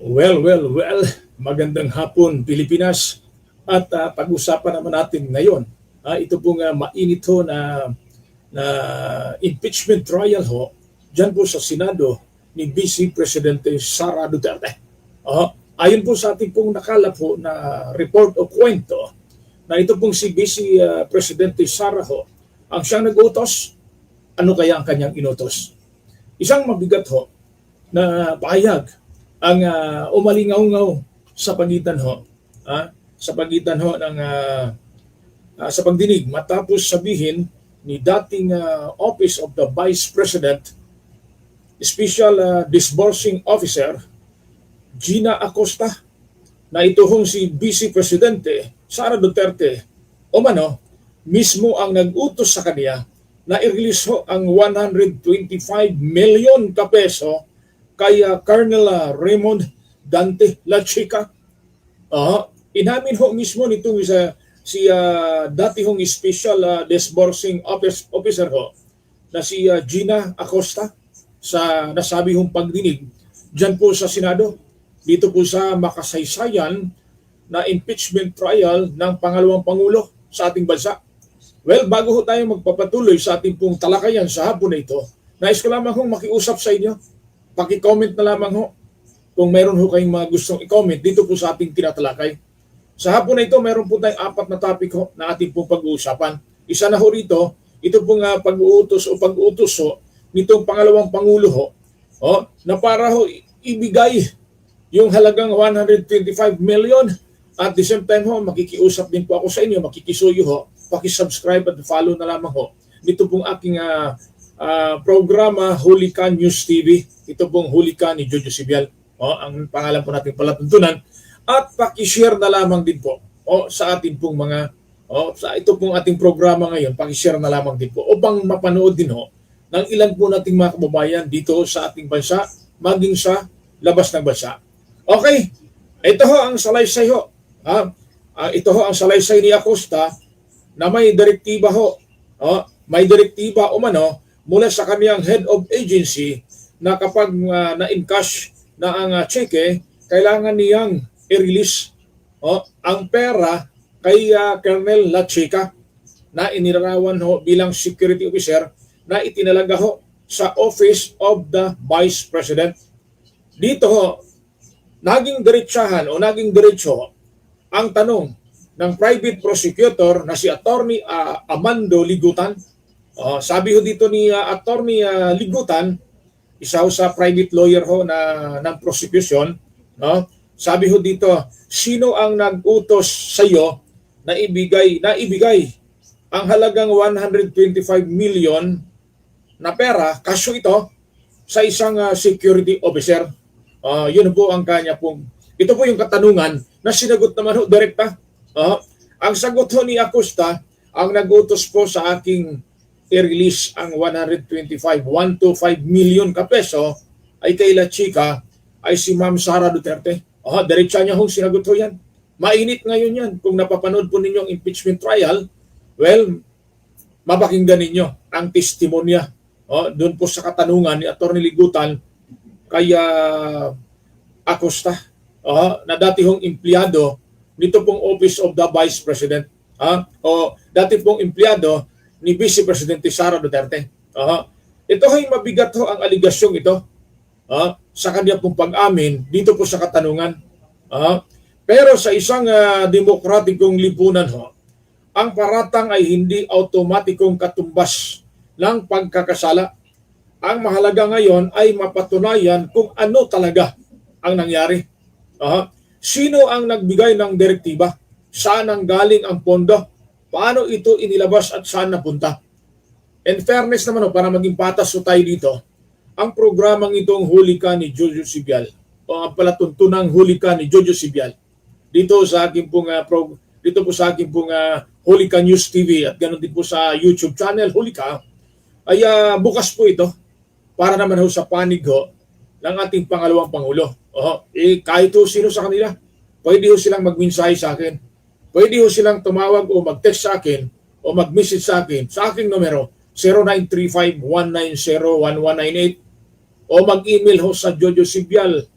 Well. Magandang hapon, Pilipinas. At pag-usapan naman natin ngayon, ito pong mainit ho na impeachment trial ho, dyan po sa Senado ni Vice Presidente Sara Duterte. Ayon po sa ating pong nakalap ho na report o kwento, na ito pong si Vice Presidente Sara ho, ang siyang nag-utos, ano kaya ang kanyang inutos? Isang mabigat ho na pahayag ang umalingaw-ngaw sa pagitan ho ng sa pagdinig matapos sabihin ni dating Office of the Vice President Special Disbursing Officer Gina Acosta na ito hong si Vice Presidente Sara Duterte mismo ang nag-utos sa kanya na i-release ho ang 125 million peso kay Colonel Raymond Dante La Chica. Inamin ho mismo nitong si dati hong Special Disbursing Officer ho na si Gina Acosta sa nasabi hong pagdinig dyan po sa Senado, dito po sa makasaysayan na impeachment trial ng pangalawang Pangulo sa ating bansa. Well, bago ho tayo magpapatuloy sa ating pong talakayan sa hapon na ito, nais ko lamang hong makiusap sa inyo. Paki-comment na lamang ho kung meron ho kayong mga gustong i-comment dito po sa ating tinatalakay. Sa hapon na ito, meron po tayong 4 na topic ho na ating pong pag-uusapan. Isa na ho rito, ito pong pag-uutos ho nitong pangalawang Pangulo ho, na para ho ibigay yung halagang 125 million. At the same time ho, makikiusap din po ako sa inyo, makikisuyo ho, paki-subscribe at follow na lamang ho dito pong aking programa Hulika News TV. Ito pong Hulika ni Jojo Sibial. Ang pangalan po natin palatuntunan. At paki-share na lamang din po sa ating pong sa ito pong ating programa ngayon, paki-share na lamang din po upang mapanood din ho ng ilan po nating mga kababayan dito sa ating bansa, maging sa labas ng bansa. Okay, ito ho ang salaysay ho. Ito ho ang salaysay ni Acosta na may direktiba ho. May direktiba mula sa kaniyang head of agency na kapag na-encash na ang cheque, kailangan niyang i-release ang pera kay Colonel La Chica na inilarawan ho bilang security officer na itinalaga ho sa Office of the Vice President. Dito ho, naging diretso ang tanong ng private prosecutor na si Attorney Amando Ligutan. Sabi ho dito ni Attorney Ligutan, isa ho sa private lawyer ho ng prosecution, sabi ho dito, sino ang nag-utos sa iyo na ibigay ang halagang 125 million na pera, kaso ito, sa isang security officer? Yun po ang kanya pong, ito po yung katanungan na sinagot naman ho direkta. Ang sagot ho ni Acosta, ang nag-utos po sa aking i-release ang 125 million peso ay kay La Chica ay si Ma'am Sara Duterte. Diretsa niya hong sinagot ho yan. Mainit ngayon yan. Kung napapanood po ninyo ang impeachment trial, well, mapakinggan ninyo ang testimonya doon po sa katanungan ni Atty. Ligutan kay Acosta, na dati hong empleyado nito pong Office of the Vice President, dati pong empleyado ni Vice Presidente Sara Duterte. Ito ay mabigat ho ang aligasyong ito sa kanya pong pag-amin dito po sa katanungan. Pero sa isang demokratikong lipunan ho, ang paratang ay hindi automatikong katumbas ng pagkakasala. Ang mahalaga ngayon ay mapatunayan kung ano talaga ang nangyari. Sino ang nagbigay ng direktiba? Saan ang galing ang pondo? Paano ito inilabas at saan napunta? In fairness naman para maging patas tayo dito, ang programang itong Hulika ni Jojo Sibial o ang palatuntunang Hulika ni Jojo Sibial dito sa aking pong Hulika News TV at ganoon din po sa YouTube channel Hulika ay bukas po ito para naman ho sa panig ho ng ating pangalawang Pangulo. Kahit ho sino sa kanila, pwede ho silang magmensahe sa akin. Pwede ho silang tumawag o mag-text sa akin o mag-message sa akin sa aking numero 0935-190-1198 o mag-email ho sa jojosibial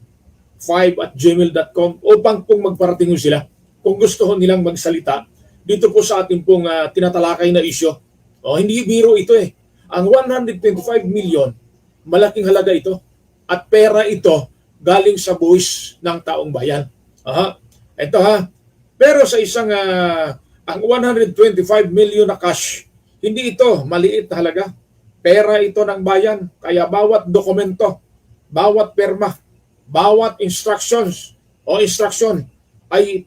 5@gmail.com upang pong magparating ho sila kung gusto ho nilang magsalita dito po sa ating pong tinatalakay na isyo. Hindi biro ito eh. Ang 125 million, malaking halaga ito. At pera ito galing sa buwis ng taong bayan. Ito ha. Pero sa isang, ang 125 million na cash, hindi ito maliit na halaga. Pera ito ng bayan. Kaya bawat dokumento, bawat perma, bawat instructions o instruction ay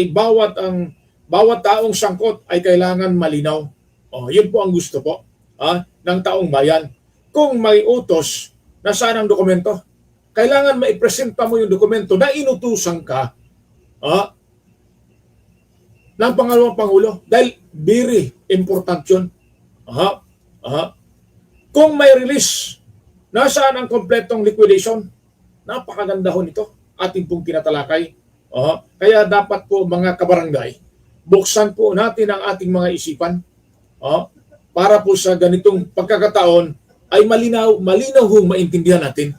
bawat taong sangkot ay kailangan malinaw. Yun po ang gusto po ng taong bayan. Kung may utos na saan ang dokumento, kailangan maipresenta mo yung dokumento na inutusan ka ng pangalawang Pangulo. Dahil very important yun. Kung may release, nasaan ang kompletong liquidation? Napakaganda ho nito. Ating pong tinatalakay. Kaya dapat po mga kabarangay, buksan po natin ang ating mga isipan para po sa ganitong pagkakataon ay malinaw hong maintindihan natin.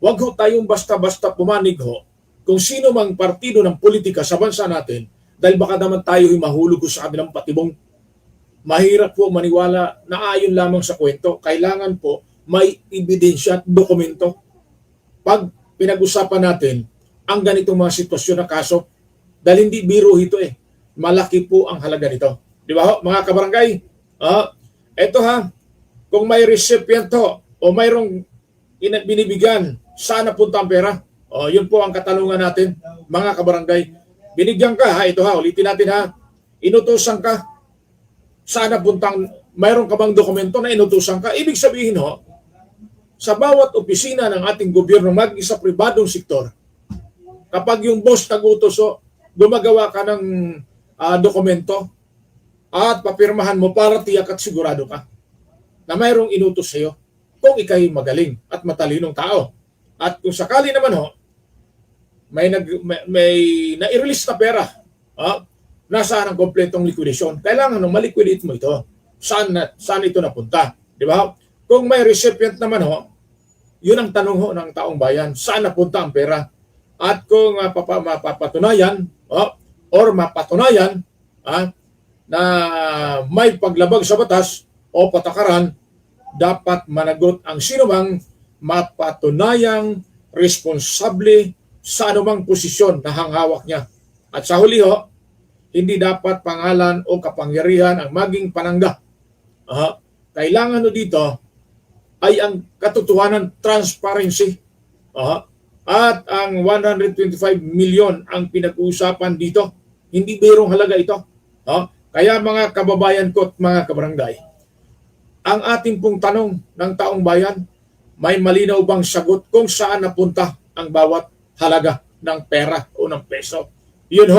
Huwag ho tayong basta-basta pumanig ho kung sino mang partido ng politika sa bansa natin dahil baka naman tayo mahulog sa kanilang patibong. Mahirap po maniwala na ayon lamang sa kwento. Kailangan po may ebidensya at dokumento. Pag pinag-usapan natin ang ganitong mga sitwasyon na kaso, dahil hindi biro ito eh. Malaki po ang halaga nito. Di ba ho, mga kabarangay? Ito ha, kung may recipient ho, o mayroong binibigyan, saan napunta ang pera? Yun po ang katanungan natin, mga kabarangay. Binigyan ka ha, ito ha, ulitin natin ha. Inutusan ka, saan napunta, mayroon ka bang dokumento na inutusan ka? Ibig sabihin ho, sa bawat opisina ng ating gobyerno, mag sa pribadong sektor, kapag yung boss nag-utos, gumagawa ka ng dokumento at papirmahan mo para tiyak at sigurado ka na mayroong inutos sa iyo kung ikay magaling at matalinong tao. At kung sakali naman may na-release na pera, nasaan ang kompletong liquidation? Kailangan ma-liquidate mo ito. Saan ito napunta? Di ba? Kung may recipient naman yun ang tanong ng taong bayan, saan napunta ang pera? At kung mapapatunayan na may paglabag sa batas o patakaran, dapat managot ang sinumang mapatunayang responsable sa anumang posisyon na hanghawak niya. At sa huli hindi dapat pangalan o kapangyarihan ang maging panangga. Kailangan dito ay ang katotohanan, transparency. At ang 125 million ang pinag-uusapan dito. Hindi birong halaga ito. Kaya mga kababayan ko at mga kabarangay, ang ating pong tanong ng taong bayan, may malinaw bang sagot kung saan napunta ang bawat halaga ng pera o ng peso? Yun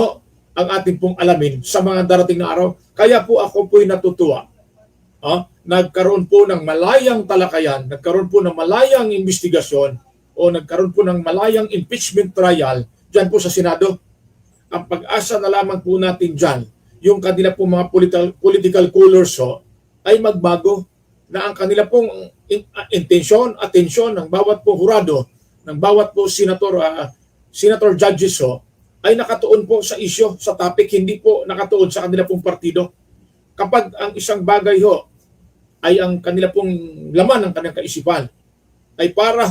ang ating pong alamin sa mga darating na araw. Kaya po ako po'y natutuwa. Nagkaroon po ng malayang talakayan, nagkaroon po ng malayang investigasyon, o nagkaroon po ng malayang impeachment trial dyan po sa Senado. Ang pag-asa na lamang po natin dyan, yung kanila pong mga political colors ay magbago, na ang kanila pong atensyon ng bawat po hurado, ng bawat po senator judges ay nakatuon po sa isyo, sa topic, hindi po nakatuon sa kanila pong partido. Kapag ang isang bagay ay ang kanila pong laman ng kanilang kaisipan, ay para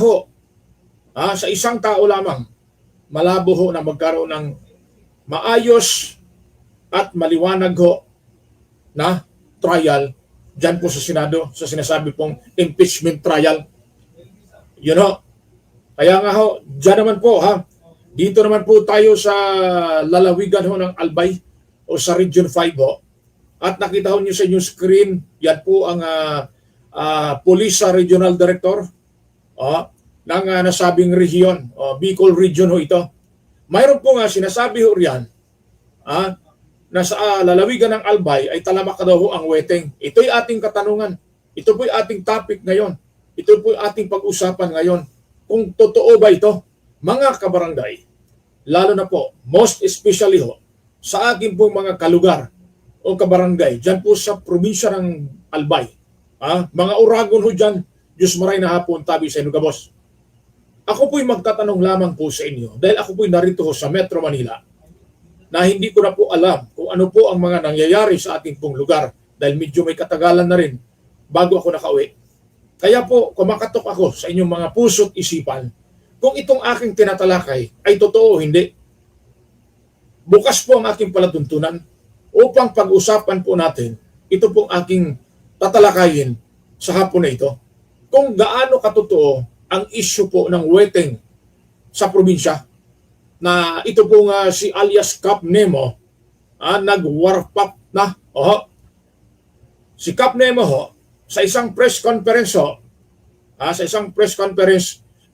sa isang tao lamang, malabo na magkaroon ng maayos at maliwanag na trial dyan po sa Senado, sa sinasabi pong impeachment trial. Yun Kaya nga dyan naman po dito naman po tayo sa lalawigan ng Albay o sa Region 5 at nakita niyo sa inyong screen, yan po ang Police Regional Director ng nasabing region, Bicol Region ito. Mayroon po nga sinasabi riyan na sa lalawigan ng Albay ay talamak daw ang weteng. Ito'y ating katanungan. Ito po'y ating topic ngayon. Ito po'y ating pag-usapan ngayon. Kung totoo ba ito, mga kabarangay, lalo na po, most especially sa aking pong mga kalugar o kabarangay, dyan po sa probinsya ng Albay. Mga Uragon dyan, Diyos maray na hapon, tabi sa Inugabos. Ako po'y magtatanong lamang po sa inyo dahil ako po'y narito sa Metro Manila na hindi ko na po alam kung ano po ang mga nangyayari sa ating pong lugar dahil medyo may katagalan na rin bago ako nakauwi. Kaya po kumakatok ako sa inyong mga puso't isipan kung itong aking tinatalakay ay totoo o hindi. Bukas po ang aking palatuntunan upang pag-usapan po natin ito pong aking tatalakayin sa hapon na ito. Kung gaano katotoo ang issue po ng weteng sa probinsya na ito po nga si alias Kap Nemo nag-warp up na. Si Kap Nemo sa isang press conference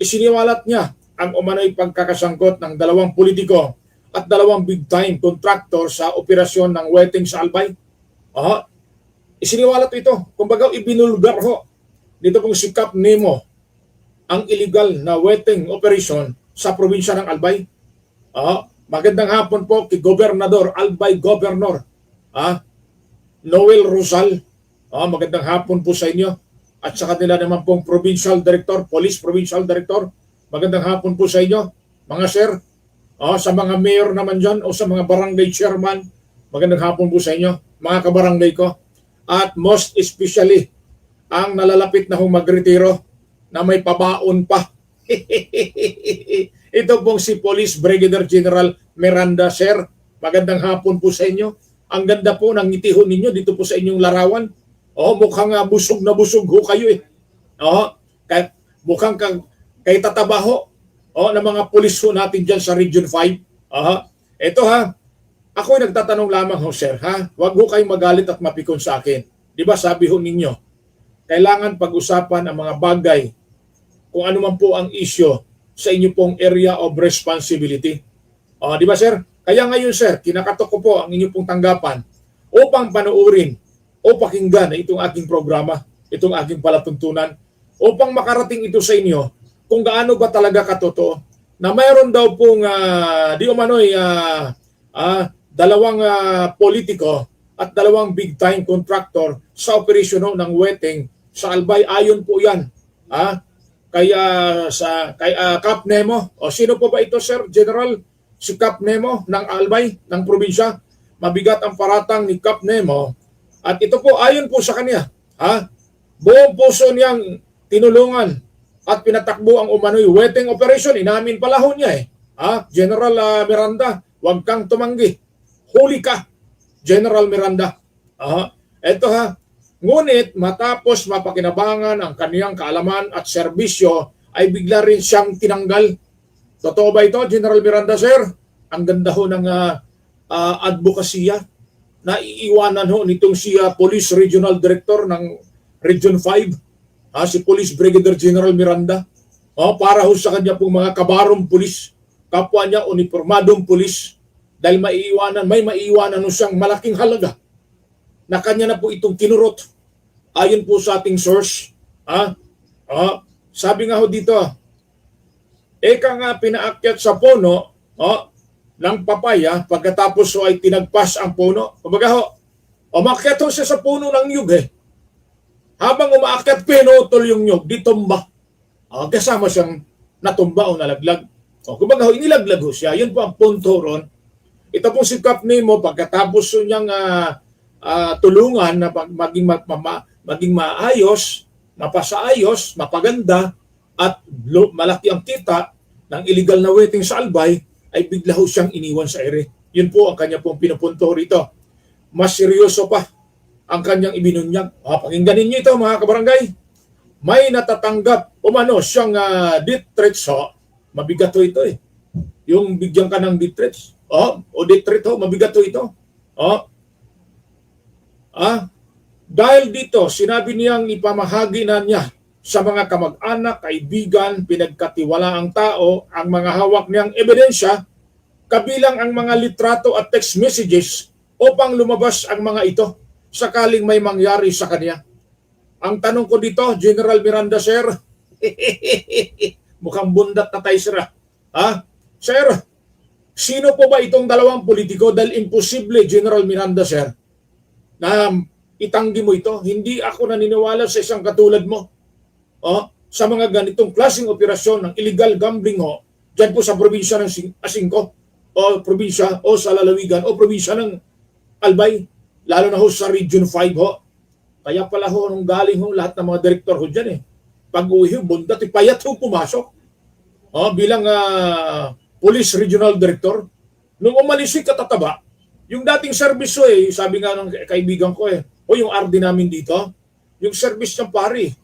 isiniwalat niya ang umano'y pagkakasangkot ng 2 politiko at 2 big-time contractor sa operasyon ng weteng sa Albay. Isiniwalat ito. Kumbaga ibinulgar dito pong si Kap Nemo ang illegal na weteng operation sa probinsya ng Albay. Magandang hapon po kay Gobernador, Albay Governor Noel Rosal. Magandang hapon po sa inyo. At sa kanila naman pong Provincial Director, Police Provincial Director. Magandang hapon po sa inyo, mga sir. Sa mga mayor naman dyan o sa mga barangay chairman, magandang hapon po sa inyo, mga kabarangay ko. At most especially, ang nalalapit na magretiro na may pabaon pa. Ito pong si Police Brigadier General Miranda, sir. Magandang hapon po sa inyo. Ang ganda po ng ngiti ninyo dito po sa inyong larawan. Mukhang busog na busog kayo eh. Mukhang kay tatabaho ng mga pulis natin dyan sa Region 5. Ito ako'y nagtatanong lamang sir Huwag kayong magalit at mapikon sa akin. Di ba sabi ninyo, kailangan pag-usapan ang mga bagay kung ano man po ang issue sa inyo pong area of responsibility. Di ba sir? Kaya ngayon sir, kinakatok ko po ang inyo pong tanggapan upang panuurin o pakinggan itong aking programa, itong aking palatuntunan, upang makarating ito sa inyo kung gaano ba talaga katotoo na mayroon daw pong di umano'y 2 politiko at 2 big-time contractor sa operasyon ng weteng sa Albay. Ayon po yan kay Kap Nemo. Sino po ba ito, Sir General? Si Kap Nemo ng Albay, ng probinsya. Mabigat ang paratang ni Kap Nemo. At ito po, ayon po sa kanya, buong puso niyang tinulungan at pinatakbo ang umano'y weteng operation. Inamin pala niya General Miranda, huwag kang tumanggi. Huli ka, General Miranda. Ito ngunit matapos mapakinabangan ang kaniyang kaalaman at serbisyo, ay bigla rin siyang tinanggal. Totoo ba ito, General Miranda, sir? Ang ganda ng advokasya na iiwanan nitong si Police Regional Director ng Region 5, si Police Brigadier General Miranda, para sa kanya pong mga kabarong pulis, kapwa niya uniformadong pulis, dahil may maiiwanan siyang malaking halaga na kanya na po itong kinurot. Ayon po sa ating source, sabi nga dito, eka nga pinaakyat sa puno ng papaya, pagkatapos ay tinagpas ang puno. Kumbaga umakyat siya sa puno ng nyug Habang umaakyat, pinutol yung nyug, di tumba. Kasama siyang natumba o nalaglag. Kumbaga inilaglag siya. Yun po ang punto ron. Ito po si Kap Nemo, pagkatapos niyang tulungan na maging maayos, mapasaayos, mapaganda, at malaki ang kita ng illegal na weteng sa Albay, ay bigla siyang iniwan sa ere. Yun po ang kanya pong pinupunto rito. Mas seryoso pa ang kanyang ibinunyag. Pakinggan ninyo ito, mga kabarangay. May natatanggap siyang death threats. Mabigat ito Yung bigyan ka ng death threats. Death threat mabigat ito. Dahil dito, sinabi niyang ipamahagi na niya sa mga kamag-anak, kaibigan, pinagkatiwalaang tao ang mga hawak niyang ebidensya, kabilang ang mga litrato at text messages upang lumabas ang mga ito sakaling may mangyari sa kanya. Ang tanong ko dito, General Miranda, sir, mukhang bundat na tayo, sir. Sir, sino po ba itong 2 politiko? Dahil imposible, General Miranda, sir, na itanggi mo ito. Hindi ako naniniwala sa isang katulad mo. sa mga ganitong klaseng operasyon ng illegal gambling ho, dyan po sa probinsya ng Asingco, o probinsya o sa lalawigan o probinsya ng Albay, lalo na ho sa Region 5 ho. Kaya pala ho, nung galing ho lahat ng mga direktor ho dyan pag-uwi ho, bundat, payat ho pumasok. Bilang Police Regional Director. Nung umalis katataba, yung dating service ho sabi nga ng kaibigan ko yung RD namin dito, yung service ng pare,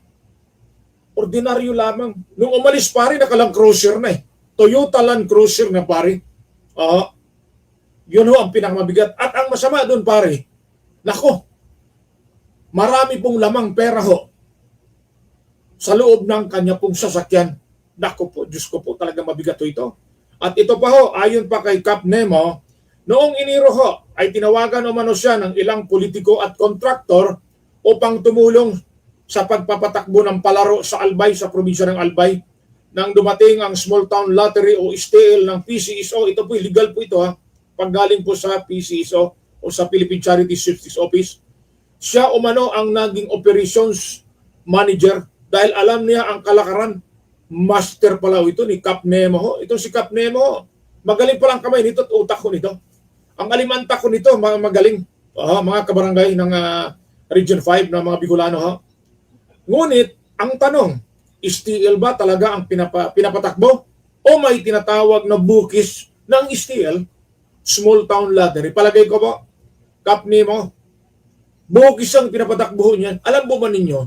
ordinaryo lamang. Nung umalis pare, nakalang cruiser na Toyota Land Cruiser na pare. Yun ho ang pinakamabigat. At ang masama doon pare, nako, marami pong lamang pera ho sa loob ng kanya pong sasakyan. Nako po, Diyos ko po, talaga mabigat ho ito. At ito pa ho, ayon pa kay Cap Nemo, noong Enero ho, ay tinawagan umano siya ng ilang politiko at kontraktor upang tumulong sa pagpapatakbo ng palaro sa Albay, sa probinsya ng Albay. Nang dumating ang Small Town Lottery o STL ng PCSO, ito po, illegal po ito paggaling po sa PCSO o sa Philippine Charity Justice Office. Siya umano ang naging operations manager dahil alam niya ang kalakaran. Master pala ito ni Cap Nemo ho. Ito si Cap Nemo ho. Magaling palang kamay nito at utak ko nito. Ang alimanta ko nito, magaling. Mga kabarangay ng Region 5 na mga Bicolano ho. Ngunit, ang tanong, STL ba talaga ang pinapatakbo? O may tinatawag na bukis ng STL, Small Town Lottery? Palagay ko po, Cap Nemo, bukis ang pinapatakbo niyan. Alam mo ba ninyo,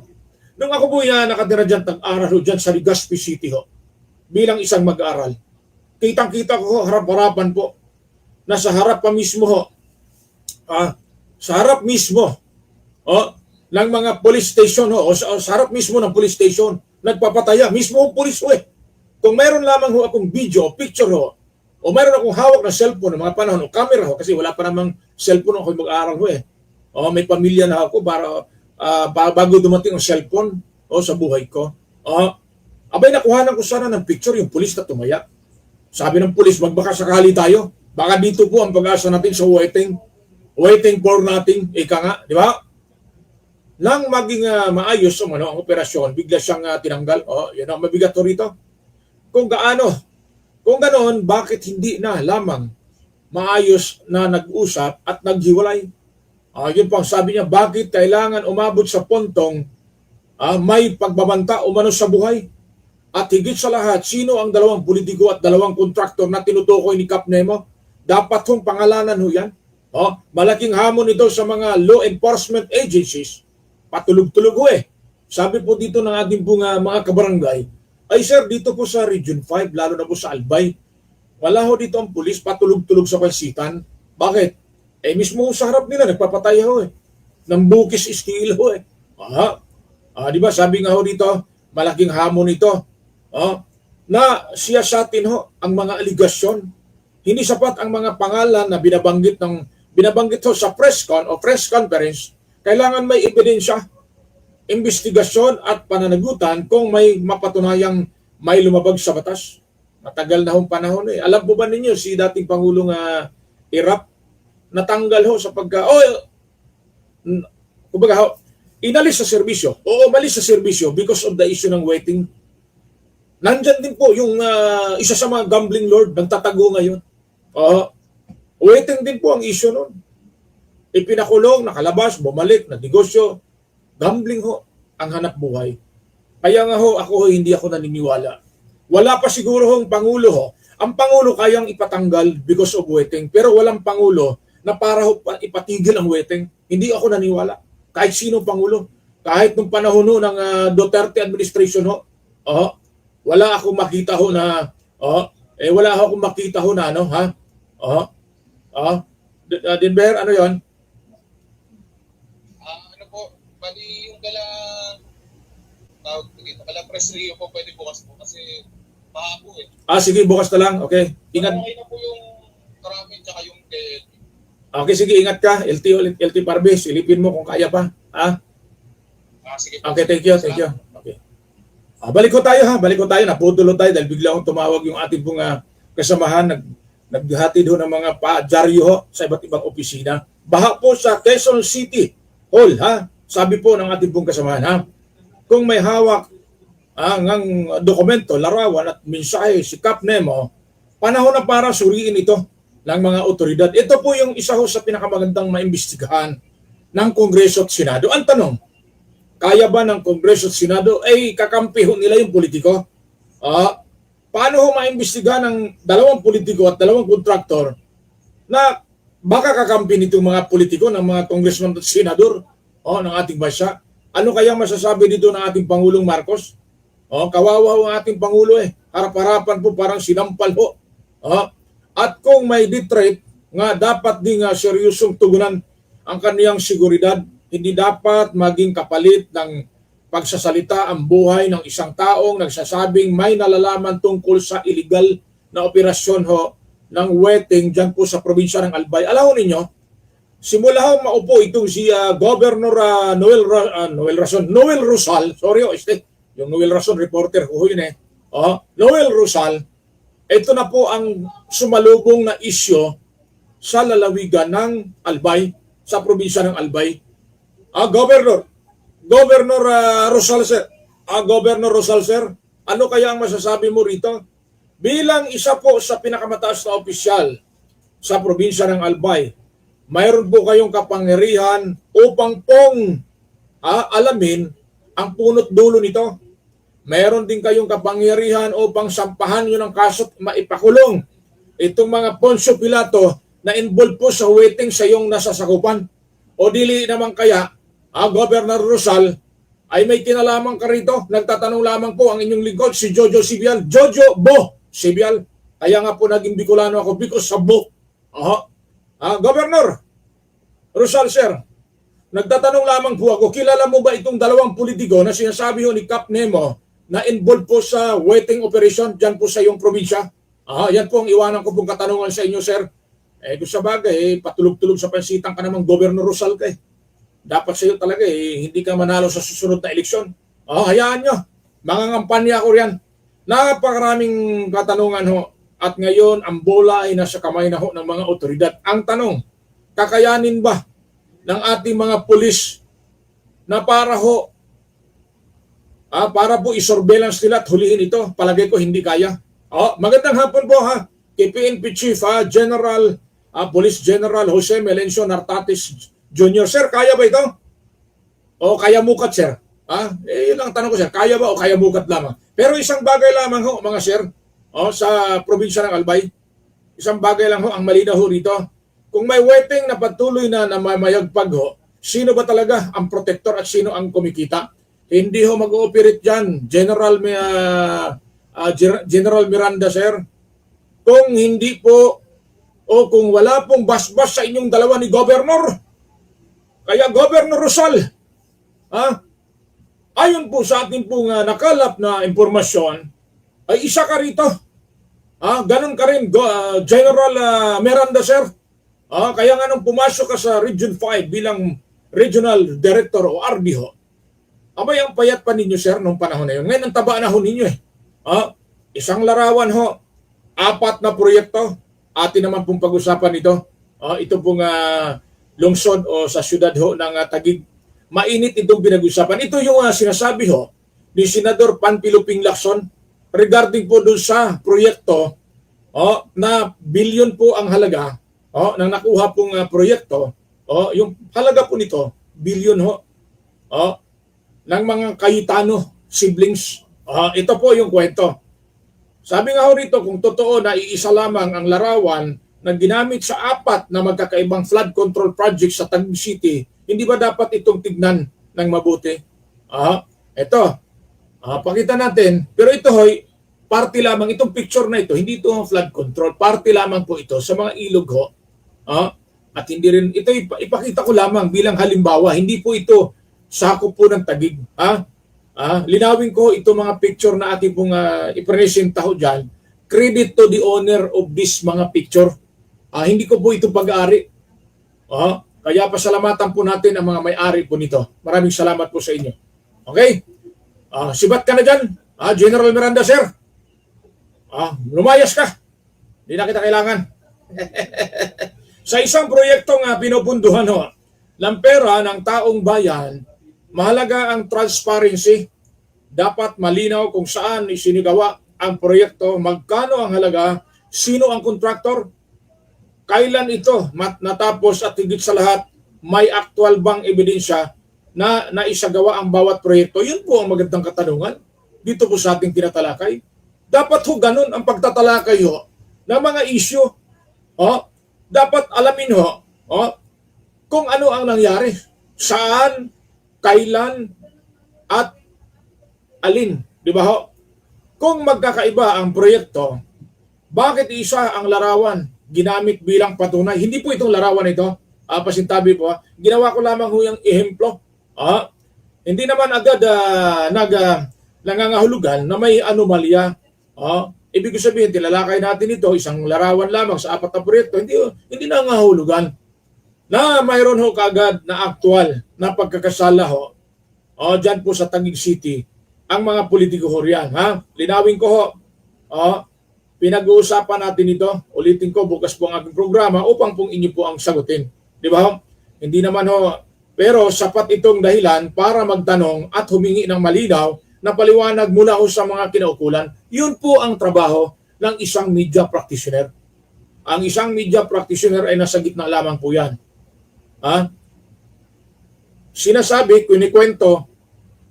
nung ako po nakatira dyan, tag-aral dyan sa Legazpi City ho, bilang isang mag-aaral, kitang-kita ko harap-harapan po, nasa harap pa mismo ho, sa harap mismo ng mga police station ho, o sa harap mismo ng police station, nagpapataya, mismo ang police ho Kung mayroon lamang ho akong video, picture ho, o mayroon akong hawak na cellphone ng mga panahon, o camera ho, kasi wala pa namang cellphone ako mag-aaral ho may pamilya na ako para bago dumating ang cellphone sa buhay ko. Abay, nakuhanan ko sana ng picture yung pulis na tumaya. Sabi ng pulis, magbaka sakali tayo. Baka dito po ang pag-asa natin sa waiting for nothing. Ika nga, di ba? Nang maging maayos ang operasyon, bigla siyang tinanggal. Yan ang mabigat to rito. Kung ganoon, bakit hindi na lamang maayos na nag-usap at naghiwalay? Yun po ang sabi niya, bakit kailangan umabot sa puntong may pagbabanta umano sa buhay? At higit sa lahat, sino ang dalawang politiko at dalawang kontraktor na tinutukoy ni Cap Nemo? Dapat hong pangalanan ho yan. Malaking hamon ito sa mga law enforcement agencies. Patulog-tulog ho Sabi po dito ng ating mga kabarangay, ay sir, dito po sa Region 5, lalo na po sa Albay, wala ho dito ang pulis, patulog-tulog sa pansitan. Bakit? Mismo sa harap nila, nagpapatay ho ng bukis steel ho di ba, sabi nga ho dito, malaking hamon ito. Na siyasatin ho ang mga aligasyon. Hindi sapat ang mga pangalan na binabanggit ho sa press conference. Kailangan may ebidensya, investigasyon at pananagutan kung may mapatunayang may lumabag sa batas. Matagal na hong panahon Alam po ba ninyo si dating Pangulong Irap natanggal ho sa inalis sa serbisyo o umalis sa serbisyo because of the issue ng waiting. Nandyan din po yung isa sa mga gambling lord nagtatago ngayon. Waiting din po ang issue nun. Ipinakulong, nakalabas, bumalik, nagnegosyo. Gambling ho ang hanap buhay. Kaya nga ho, hindi ako naniniwala. Wala pa siguro hong Pangulo ho. Ang Pangulo kayang ipatanggal because of waiting. Pero walang Pangulo na para ho ipatigil ang waiting. Hindi ako naniwala. Kahit sino Pangulo. Kahit nung panahon ho ng Duterte administration wala akong makita ho na Denver, ano yon? Ano po, bali yung kala press review po pwede bukas po kasi mahabo Sige, bukas na lang. Okay. Ingat. Okay na po yung karami tsaka yung LT. Okay, sige, ingat ka. LT Parbe, silipin mo kung kaya pa. Sige po. Okay, thank you. Okay. Balik ko tayo. Naputulo tayo dahil bigla akong tumawag yung ating pong kasamahan. Naghatid ho ng mga padyaryo sa iba't ibang opisina. Baha po sa Quezon City Hall, Sabi po ng ating pong kasamahan, kung may hawak ngang dokumento, larawan at mensahe si Kap Nemo, panahon na para suriin ito ng mga otoridad. Ito po yung isa ho sa pinakamagandang maimbestigahan ng Kongreso at Senado. Ang tanong, kaya ba ng Kongreso at Senado ay kakampi ho nila yung politiko? Paano ho maimbestigahan ng dalawang politiko at dalawang kontraktor na baka kakampi nitong mga politiko ng mga congressman at senador ng ating bansa? Ano kayang masasabi dito ng ating Pangulong Marcos? Kawawa ho ang ating Pangulo Harap-harapan po parang sinampal ho. At kung may detrite nga dapat din nga seryosong tugunan ang kaniyang seguridad, hindi dapat maging kapalit ng pagsasalita ang buhay ng isang taong nagsasabing may nalalaman tungkol sa illegal na operasyon ho ng wetting dyan po sa probinsya ng Albay. Alam ho ninyo, simula ho maupo itong si Governor Noel Rosal, yung Noel Rason reporter ko yun Noel Rosal, ito na po ang sumalubong na isyo sa lalawigan ng Albay, sa probinsya ng Albay. Governor Rosal sir, Governor Rosal sir, ano kaya ang masasabi mo rito? Bilang isa po sa pinakamataas na opisyal sa probinsya ng Albay, mayroon po kayong kapangyarihan upang alamin ang punot dulo nito. Mayroon din kayong kapangyarihan upang sampahan nyo ng kaso at maipakulong itong mga Poncio Pilato na involved po sa waiting sa iyong nasasakupan. O dili naman kaya, Governor Rosal, ay may kinalaman ka rito. Nagtatanong lamang po ang inyong lingkod, si Jojo Sibial. Jojo Bo Sibial. Kaya nga po naging Bicolano ako because sa Bo. Governor Rosal sir, nagtatanong lamang po ako, kilala mo ba itong dalawang politiko na sinasabi ho ni Kap Nemo na involved po sa wetting operation dyan po sa iyong probinsya? Yan po ang iwanan ko pong katanungan sa inyo sir. Kung sa bagay, patulog-tulog sa pansitan ka namang Governor Rosal ka Dapat sa iyo talaga hindi ka manalo sa susunod na eleksyon. Hayaan nyo. Mangangampanya ko riyan. Napakaraming katanungan ho. At ngayon, ang bola ay nasa kamay na ho ng mga otoridad. Ang tanong, kakayanin ba ng ating mga pulis na para po isurveillance nila at hulihin ito? Palagay ko hindi kaya. Magandang hapon po kay PNP Chief Police General Jose Melencio Nartates Jr. Sir, kaya ba ito? O kaya mukat, sir? Yun ang tanong ko, sir. Kaya ba o kaya mukat lamang? Pero isang bagay lamang ho, mga sir, sa probinsya ng Albay. Isang bagay lang ho ang malinaw ho rito. Kung may wetting na patuloy na mayagpag ho, sino ba talaga ang protector at sino ang kumikita? Hindi ho mag-ooperate dyan, General Miranda, sir. Kung hindi po o kung wala pong basbas sa inyong dalawa ni Governor, kaya Governor Rosal, ayon po sa ating pong nakalap na impormasyon, ay isa ka rito. Ganun ka rin, General Miranda, sir. Kaya nga nung pumasok ka sa Region 5 bilang Regional Director o RD abay ang payat pa ninyo, sir, nung panahon na yun. Ngayon, ang taba na ho ninyo Isang larawan ho, 4 na proyekto, atin naman pong pag-usapan ito. Ito pong lungsod o sa syudad ho ng Taguig. Mainit itong pinag-usapan. Ito yung sinasabi ho ni Senador Panfilo Lacson regarding po doon sa proyekto na bilyon po ang halaga ng nakuha pong proyekto. Yung halaga po nito, bilyon ng mga Cayetano siblings. Ito po yung kwento. Sabi nga ho rito, kung totoo na iisa lamang ang larawan na ginamit sa 4 na magkakaibang flood control project sa Taguig City, hindi ba dapat itong tignan ng mabuti? Ito. Pakita natin. Pero ito hoy, party lamang. Itong picture na ito, hindi ito flood control. Party lamang po ito sa mga ilog ho. At hindi rin, ito ipakita ko lamang bilang halimbawa. Hindi po ito sakop po ng Taguig. Linawin ko ito mga picture na ating pong ipresenta ho dyan. Credit to the owner of this mga picture. Hindi ko po ito pag-aari. Kaya pasalamatan po natin ang mga may-ari po nito. Maraming salamat po sa inyo. Okay? Sibat ka na dyan, General Miranda, sir. Lumayas ka. Hindi na kita kailangan. Sa isang proyektong pinupunduhan ng pera ng taong bayan, mahalaga ang transparency. dapat malinaw kung saan isinigawa ang proyekto, magkano ang halaga, sino ang kontraktor, kailan ito natapos at higit sa lahat, may actual bang ebidensya na naisagawa ang bawat proyekto. Yun po ang magandang katanungan dito po sa ating tinatalakay. Dapat ho ganun ang pagtatalakay ho ng mga issue. Dapat alamin ho kung ano ang nangyari, saan, kailan, at alin. Di ba ho? Kung magkakaiba ang proyekto, bakit isa ang larawan ginamit bilang patunay? Hindi po itong larawan ito. Pasintabi po. Ginawa ko lamang ho yung ehemplo. Hindi naman agad nangangahulugan na may anomalya. Ibig sabihin, tilalakay natin ito, isang larawan lamang sa 4 na proyekto, hindi nangangahulugan na mayroon ho kaagad na aktual na pagkakasala ho dyan po sa Taguig City ang mga politiko ho riyan. Linawin ko ho. Pinag-uusapan natin ito. Ulitin ko, bukas po ang aking programa upang pong inyo po ang sagutin. Di ba ho? Hindi naman ho. Pero sapat itong dahilan para magtanong at humingi ng malinaw na paliwanag mula ho sa mga kinaukulan. Yun po ang trabaho ng isang media practitioner. Ang isang media practitioner ay nasa gitna lamang po yan. Sinasabi, kinikwento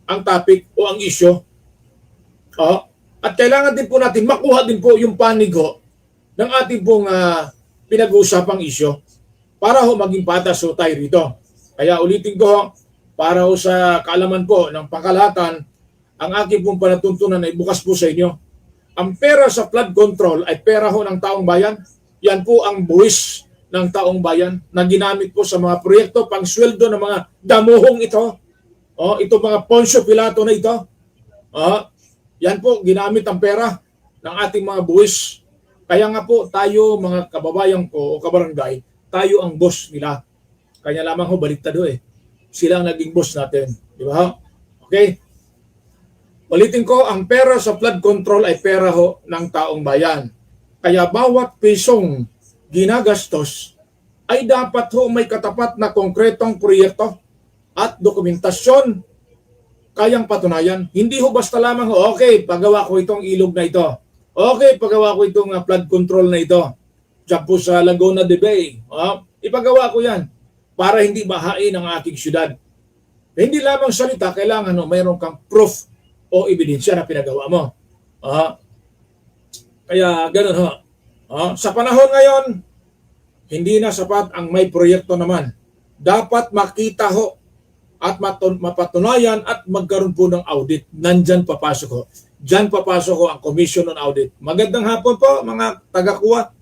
ang topic o ang issue. At kailangan din po natin makuha din po yung panig ho ng ating pong pinag-uusapang issue para ho maging patas ho tayo rito. Kaya ulitin ko ho, para ho sa kaalaman po ng pangkalahatan, ang aking pong palatuntunan ay bukas po sa inyo. Ang pera sa flood control ay pera ho ng taong bayan. Yan po ang buwis ng taong bayan na ginamit po sa mga proyekto, pang sweldo ng mga damuhong ito. Ito mga Poncio Pilato na ito. Yan po, ginamit ang pera ng ating mga buwis. Kaya nga po tayo mga kababayan ko o kabarangay, tayo ang boss nila. Kanya lamang ho, baliktad ho eh. Sila ang naging boss natin. Di ba? Okay? Ulitin ko, ang pera sa flood control ay pera ho ng taong bayan. Kaya bawat pisong ginagastos ay dapat ho may katapat na konkretong proyekto at dokumentasyon kayang patunayan. Hindi ho basta lamang ho, okay, pagawa ko itong ilog na ito. Okay, pagawa ko itong flood control na ito. Diyan po sa Laguna de Bay. Ipagawa ko yan para hindi bahain ang aking syudad. Hindi lamang salita, kailangan mayroon kang proof o ebidensya na pinagawa mo. Kaya ganun ho. Sa panahon ngayon, hindi na sapat ang may proyekto naman. Dapat makita ho at mapatunayan at magkaroon po ng audit. Nandyan papasok ho. Diyan papasok ho ang Commission on Audit. Magandang hapon po mga taga-kuwa.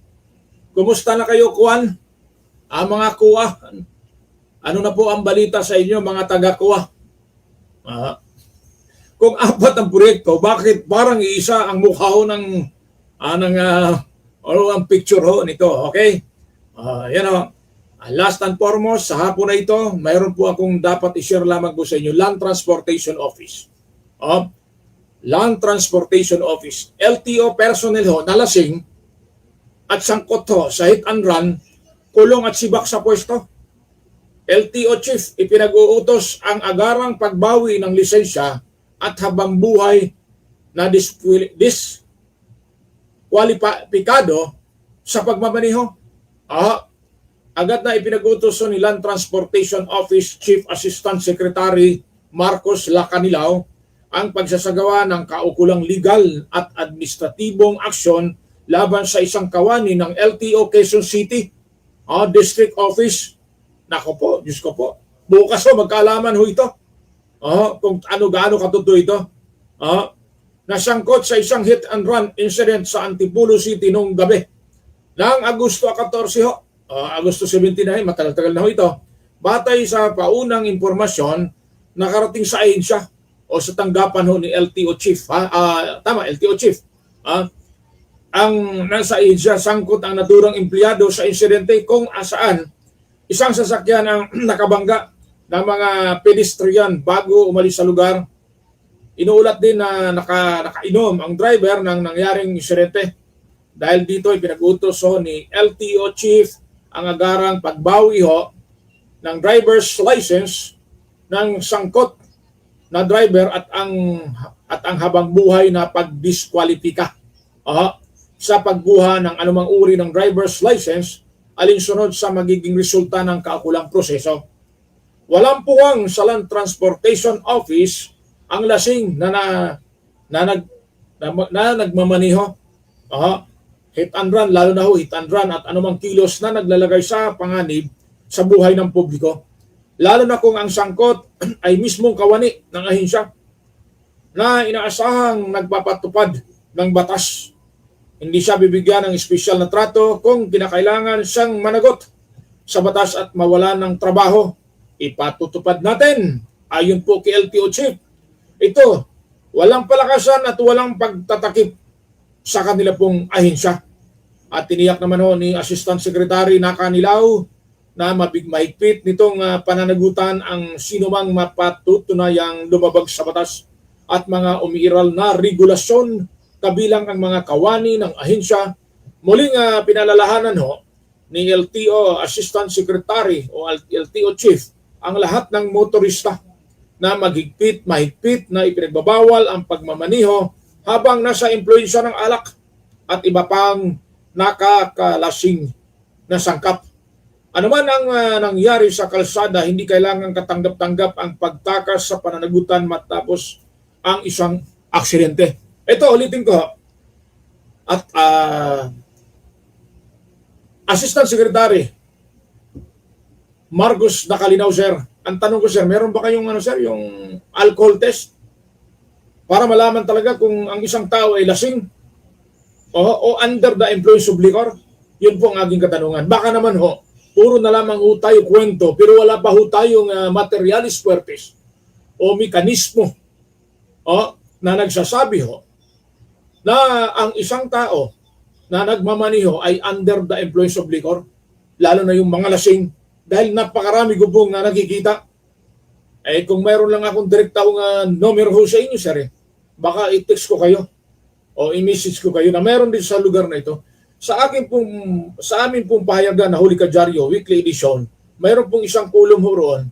Kumusta na kayo, kuwan? Mga kuwa, ano na po ang balita sa inyo mga taga-kuwa? Kung 4 ang proyekto, bakit parang iisa ang mukha ho ang picture ho nito, okay? Yan o. Last and foremost, sa hapon na ito, mayroon po akong dapat i-share lamang po sa inyo, Land Transportation Office. Land Transportation Office. LTO personnel ho, nalasing at sangkot ho sa hit and run, kulong at sibak sa pwesto. LTO chief, ipinag-uutos ang agarang pagbawi ng lisensya at habang buhay na diskwalipikado sa pagmamaneho. Agad na ipinag-utos ni Land Transportation Office Chief Assistant Secretary Marcos Lacanilao ang pagsasagawa ng kaukulang legal at administratibong aksyon laban sa isang kawani ng LTO Quezon City District Office. Nako po, Diyos ko po. Bukas po magkaalaman ho ito. Kung gaano katotoo ito. Nasangkot sa isang hit and run incident sa Antipolo City noong gabi. Nang Agosto 14 ho. Agosto 17 na matagal-tagal na ho ito. Batay sa paunang impormasyon, nakarating sa ahensya o sa tanggapan ho ni LTO Chief. LTO Chief. Ang nasa ahensya, sangkot ang naturang empleyado sa insidente kung saan isang sasakyan ang nakabangga ng mga pedestrian bago umalis sa lugar. Inuulat din na nakainom ang driver ng nangyaring insidente. Dahil dito ay pinag-utos ni LTO Chief ang agarang pagbawi ho ng driver's license ng sangkot na driver at ang habang buhay na pagdiskwalipika sa pagguha ng anumang uri ng driver's license alinsunod sa magiging resulta ng kaukulang proseso. Walang puwang sa Land Transportation Office ang lasing na nagmamaniho. Hit and run, lalo na hit and run at anumang kilos na naglalagay sa panganib sa buhay ng publiko. Lalo na kung ang sangkot ay mismong kawani ng ahensya na inaasahang nagpapatupad ng batas. Hindi siya bibigyan ng espesyal na trato kung kinakailangan siyang managot sa batas at mawalan ng trabaho. Ipatutupad natin, ayon po kay LTO Chief. Ito, walang palakasan at walang pagtatakip sa kanila pong ahensya. At tiniyak naman ni Assistant Secretary Nakanilaw na mahigpit nitong pananagutan ang sinumang mapatutunayang lumabag sa batas at mga umiiral na regulasyon kabilang ang mga kawani ng ahensya. Muling pinalalahanan ni LTO Assistant Secretary o LTO Chief ang lahat ng motorista na mahigpit na ipinagbabawal ang pagmamaniho habang nasa impluwensya ng alak at iba pang nakakalasing na sangkap. Ano man ang nangyari sa kalsada, hindi kailangan katanggap-tanggap ang pagtakas sa pananagutan matapos ang isang aksidente. Ito, ulitin ko. At Assistant Secretary Marcos Nakalinaw, sir. Ang tanong ko, sir, meron ba kayong yung alcohol test? Para malaman talaga kung ang isang tao ay lasing o under the influence of liquor? Yun po ang aking katanungan. Baka naman puro na lamang tayo kwento, pero wala pa tayong materialis puertes o mekanismo na nagsasabi na ang isang tao na nagmamaniho ay under the influence of liquor, lalo na yung mga lasing, dahil napakarami ko pong nakikita. Kung mayroon lang akong direktang numero sa inyo, sir, baka i-text ko kayo o i-message ko kayo na mayroon din sa lugar na ito. Sa amin pong pahayagan na Huli Ka Dyaryo, weekly edition, mayroon pong isang kulong roon,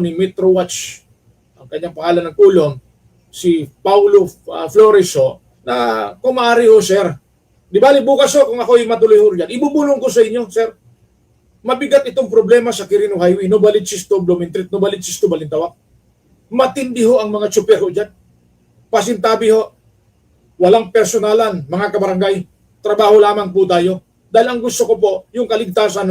ni Metro Watch, ang kanyang pangalan ng kulong, si Paulo Flores, na kumari sir. Di bali bukas kung ako'y matuloy yan, ibubulong ko sa inyo, sir. Mabigat itong problema sa Quirino Highway, Novaliches to Blumentritt, Novaliches to Balintawak. Matindi ang mga tsuper dyan. Pasintabi walang personalan, mga kabarangay. Trabaho lamang po tayo. Dahil ang gusto ko po, yung kaligtasan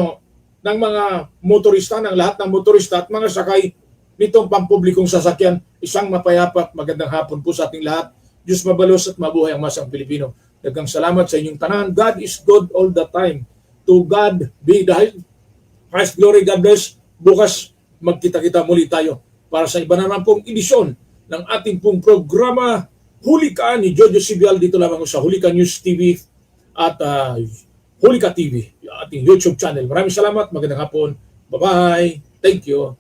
ng mga motorista, ng lahat ng motorista at mga sakay nitong pampublikong sasakyan. Isang mapayapa at magandang hapon po sa ating lahat. Diyos mabalos at mabuhay ang masang Pilipino. Daghang salamat sa inyong tanan. God is good all the time. To God be the highest glory. God bless. Bukas magkita-kita muli tayo para sa iba naman pong edisyon ng ating pong programa Huli Ka ni Jojo Sibial dito lamang sa Huli Ka News TV at Huli Ka TV, ating YouTube channel. Maraming salamat. Magandang hapon. Bye-bye. Thank you.